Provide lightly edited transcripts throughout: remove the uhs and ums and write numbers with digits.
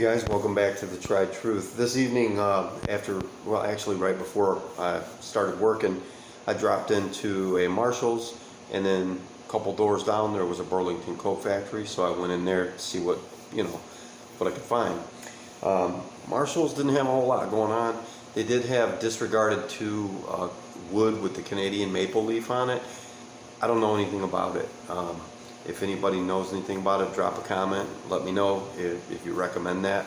guys, welcome back to the Tried Truth. This evening, actually right before I started working, I dropped into a Marshall's, and then a couple doors down there was a Burlington coat factory, so I went in there to see what I could find. Marshall's didn't have a whole lot going on. They did have disregarded wood with the Canadian maple leaf on it. I don't know anything about it. If anybody knows anything about it, drop a comment. Let me know if you recommend that.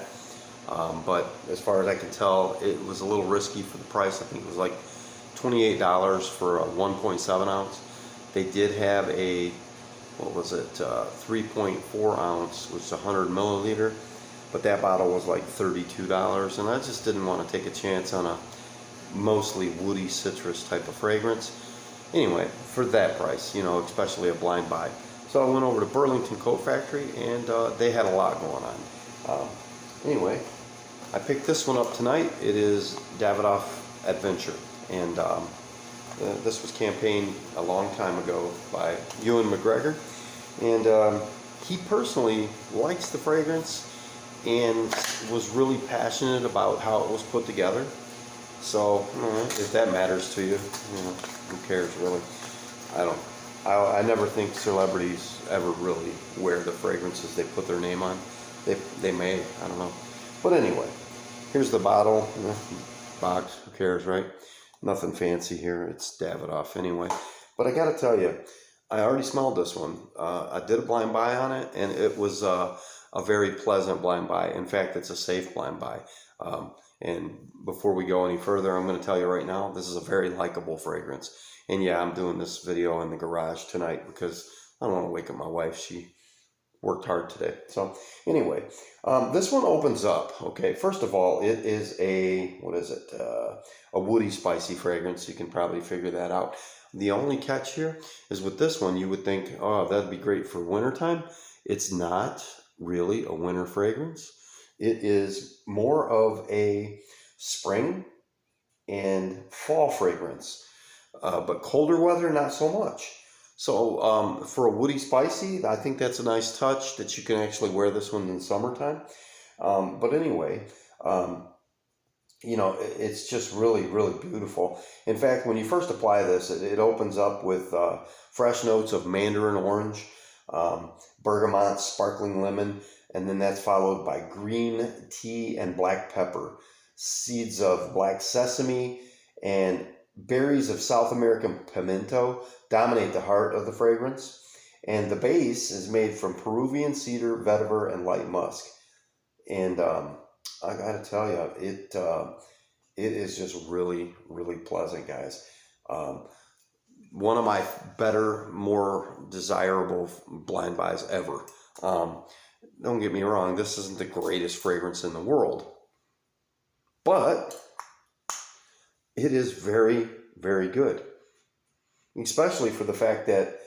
But as far as I can tell, it was a little risky for the price. I think it was like $28 for a 1.7 ounce. They did have a, 3.4 ounce, which is 100 milliliter. But that bottle was like $32, and I just didn't want to take a chance on a mostly woody citrus type of fragrance. Anyway, for that price, especially a blind buy. So I went over to Burlington Coat Factory, and they had a lot going on. Anyway, I picked this one up tonight. It is Davidoff Adventure, and this was campaigned a long time ago by Ewan McGregor, and he personally likes the fragrance and was really passionate about how it was put together. So if that matters to you, who cares really? I never think celebrities ever really wear the fragrances they put their name on. They may, I don't know. But anyway, here's the bottle, box, who cares, right? Nothing fancy here, it's Davidoff anyway. But I gotta tell you, I already smelled this one. I did a blind buy on it, and it was a very pleasant blind buy. In fact, it's a safe blind buy. And before we go any further, I'm going to tell you right now, this is a very likable fragrance. And yeah, I'm doing this video in the garage tonight because I don't want to wake up my wife. She worked hard today. So anyway, this one opens up. Okay, first of all, it is a woody, spicy fragrance. You can probably figure that out. The only catch here is with this one, you would think, oh, that'd be great for wintertime. It's not really a winter fragrance. It is more of a spring and fall fragrance, but colder weather, not so much. So for a woody spicy, I think that's a nice touch that you can actually wear this one in the summertime. But anyway, it's just really, really beautiful. In fact, when you first apply this, it opens up with fresh notes of mandarin orange, bergamot, sparkling lemon, and then that's followed by green tea and black pepper. Seeds of black sesame and berries of South American pimento dominate the heart of the fragrance. And the base is made from Peruvian cedar, vetiver, and light musk. And I gotta tell you, it is just really, really pleasant, guys. One of my better, more desirable blind buys ever. Don't get me wrong, this isn't the greatest fragrance in the world, but it is very, very good. Especially for the fact that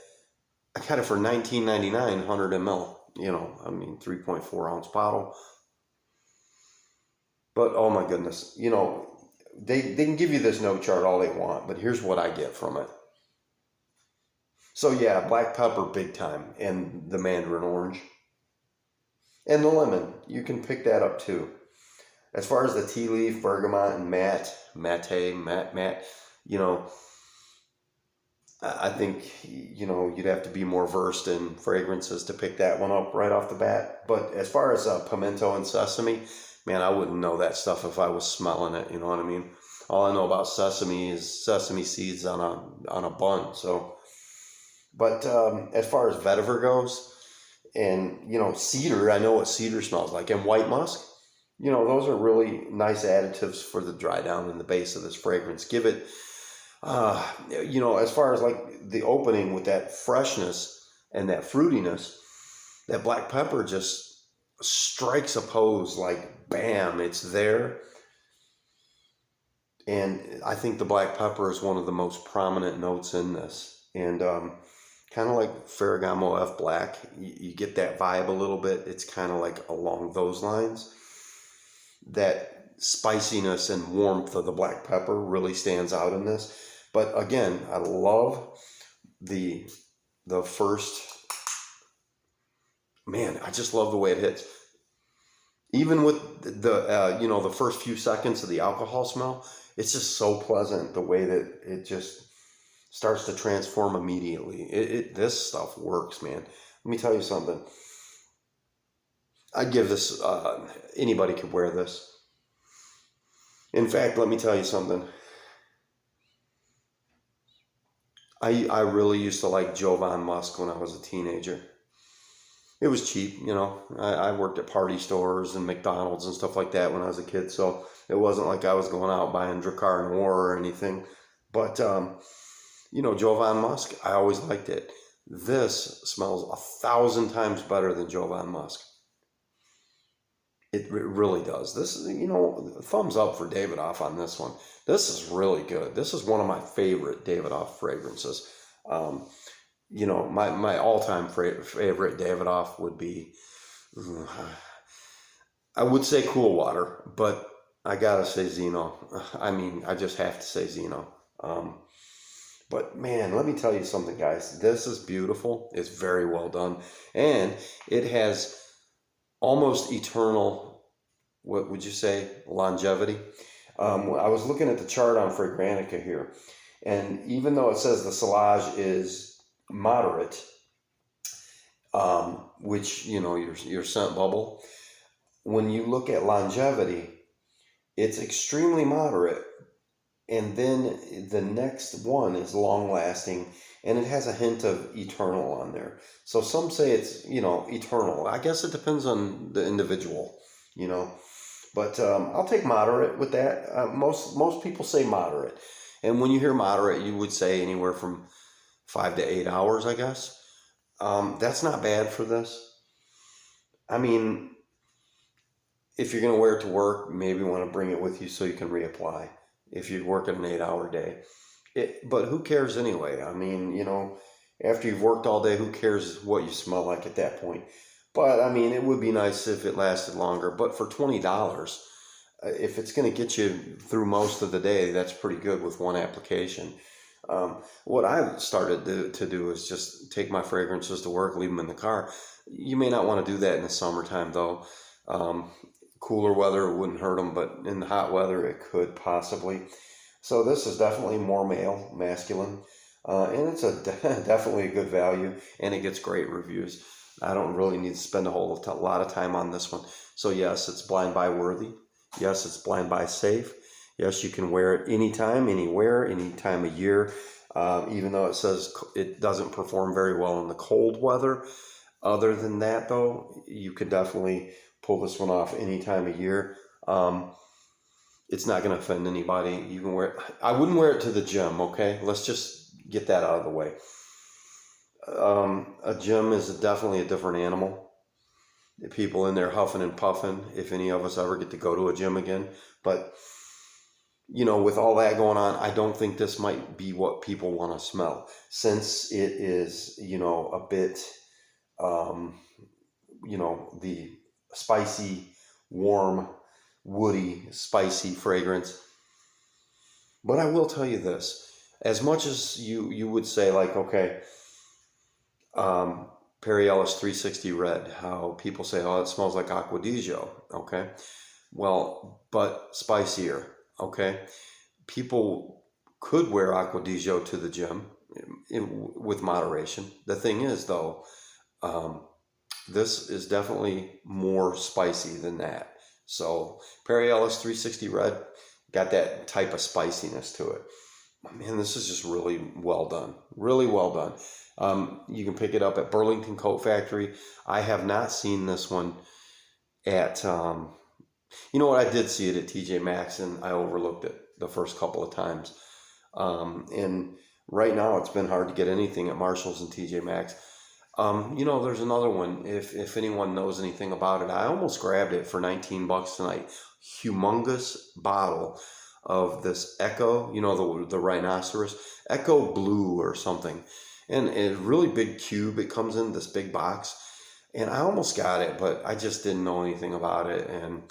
I got it for $19.99, 100 ml. 3.4 ounce bottle. But oh my goodness, they can give you this note chart all they want, but here's what I get from it. So yeah, black pepper big time, and the mandarin orange. And the lemon, you can pick that up too. As far as the tea leaf, bergamot, and matte, I think, you'd have to be more versed in fragrances to pick that one up right off the bat. But as far as pimento and sesame, man, I wouldn't know that stuff if I was smelling it, you know what I mean? All I know about sesame is sesame seeds on a bun, so. But as far as vetiver goes, and, cedar, I know what cedar smells like. And white musk, those are really nice additives for the dry down in the base of this fragrance. Give it, as far as like the opening with that freshness and that fruitiness, that black pepper just strikes a pose like, bam, it's there. And I think the black pepper is one of the most prominent notes in this. And, kind of like Ferragamo F Black, you get that vibe a little bit. It's kind of like along those lines. That spiciness and warmth of the black pepper really stands out in this. But again, I love the first, man, I just love the way it hits. Even with the first few seconds of the alcohol smell, it's just so pleasant the way that it just starts to transform immediately. This stuff works, man. Let me tell you something. I'd give this, anybody could wear this. In fact, let me tell you something. I really used to like Jovan Musk when I was a teenager. It was cheap, I worked at party stores and McDonald's and stuff like that when I was a kid, so it wasn't like I was going out buying Drakkar Noir or anything. But, Jovan Musk, I always liked it. This smells 1,000 times better than Jovan Musk. It really does. This is, thumbs up for Davidoff on this one. This is really good. This is one of my favorite Davidoff fragrances. My all-time favorite Davidoff would be, I would say Cool Water, but I gotta say Zeno. I just have to say Zeno. But man, let me tell you something, guys. This is beautiful. It's very well done. And it has almost eternal, what would you say, longevity. I was looking at the chart on Fragrantica here, and even though it says the silage is moderate, which, your scent bubble, when you look at longevity, it's extremely moderate. And then the next one is long lasting, and it has a hint of eternal on there. So some say it's, eternal. I guess it depends on the individual, But I'll take moderate with that. Most people say moderate. And when you hear moderate, you would say anywhere from 5 to 8 hours, I guess. That's not bad for this. If you're going to wear it to work, maybe want to bring it with you so you can reapply if you're working an 8-hour day. But who cares anyway? After you've worked all day, who cares what you smell like at that point? But, it would be nice if it lasted longer. But for $20, if it's going to get you through most of the day, that's pretty good with one application. What I've started to do is just take my fragrances to work, leave them in the car. You may not want to do that in the summertime, though. Cooler weather, it wouldn't hurt them, but in the hot weather, it could possibly. So this is definitely more masculine, and it's definitely a good value, and it gets great reviews. I don't really need to spend a lot of time on this one. So yes, it's blind buy worthy. Yes, it's blind buy safe. Yes, you can wear it anytime, anywhere, any time of year, even though it says it doesn't perform very well in the cold weather. Other than that, though, you could definitely pull this one off any time of year. It's not going to offend anybody. You can wear it. I wouldn't wear it to the gym, okay? Let's just get that out of the way. A gym is definitely a different animal. The people in there huffing and puffing, if any of us ever get to go to a gym again. But, with all that going on, I don't think this might be what people want to smell, since it is, a bit, the spicy, warm, woody, spicy fragrance. But I will tell you this, as much as you would say, like, okay, Perry Ellis 360 Red, how people say, oh, it smells like Acqua di Gio, okay? Well, but spicier, okay? People could wear Acqua di Gio to the gym with moderation. The thing is, though, this is definitely more spicy than that. So Perry Ellis 360 Red got that type of spiciness to it. Man, this is just really well done. Really well done. You can pick it up at Burlington Coat Factory. I have not seen this one at, you know what, I did see it at TJ Maxx, and I overlooked it the first couple of times. And right now it's been hard to get anything at Marshall's and TJ Maxx. There's another one. If anyone knows anything about it, I almost grabbed it for $19 tonight. Humongous bottle of this Echo, the rhinoceros, Echo Blue or something. And a really big cube. It comes in this big box. And I almost got it, but I just didn't know anything about it. And,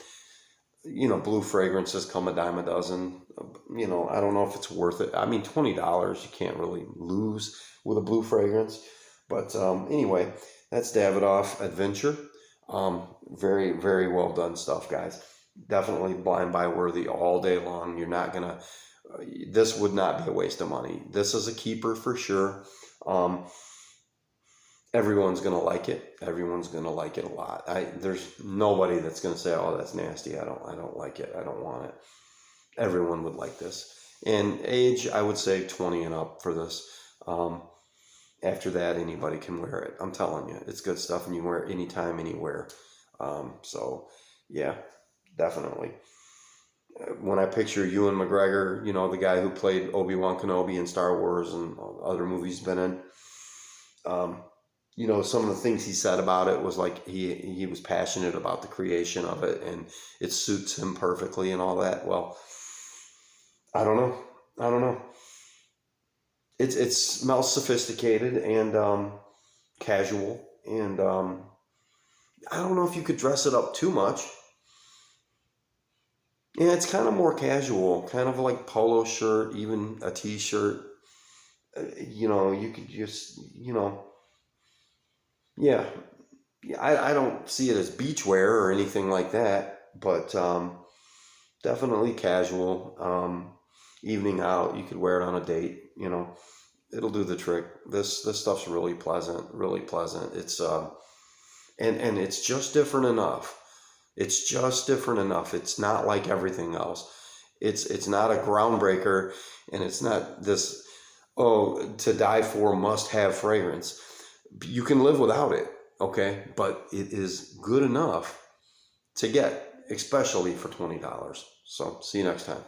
blue fragrances come a dime a dozen. I don't know if it's worth it. $20, you can't really lose with a blue fragrance. But anyway, that's Davidoff Adventure. Very, very well done stuff, guys. Definitely blind buy worthy all day long. You're not gonna, this would not be a waste of money. This is a keeper for sure. Um, Everyone's gonna like it. Everyone's gonna like it a lot. There's nobody that's gonna say, "Oh, that's nasty. I don't like it. I don't want it." Everyone would like this. And age, I would say 20 and up for this. Um, After that, anybody can wear it. I'm telling you, it's good stuff, and you can wear it anytime, anywhere. So, yeah, definitely. When I picture Ewan McGregor, you know, the guy who played Obi-Wan Kenobi in Star Wars and other movies he's been in, um, you know, some of the things he said about it was like he was passionate about the creation of it, and it suits him perfectly and all that. Well, I don't know. I don't know. It smells sophisticated and casual, and I don't know if you could dress it up too much. Yeah, it's kind of more casual, kind of like polo shirt, even a t-shirt. You know, you could just, you know, yeah. Yeah, I don't see it as beachwear or anything like that, but definitely casual. Evening out, you could wear it on a date. You know, it'll do the trick. This stuff's really pleasant, really pleasant. It's and it's just different enough. It's just different enough. It's not like everything else. It's not a groundbreaker, and it's not this, oh, to die for must have fragrance. You can live without it, okay? But it is good enough to get, especially for $20. So see you next time.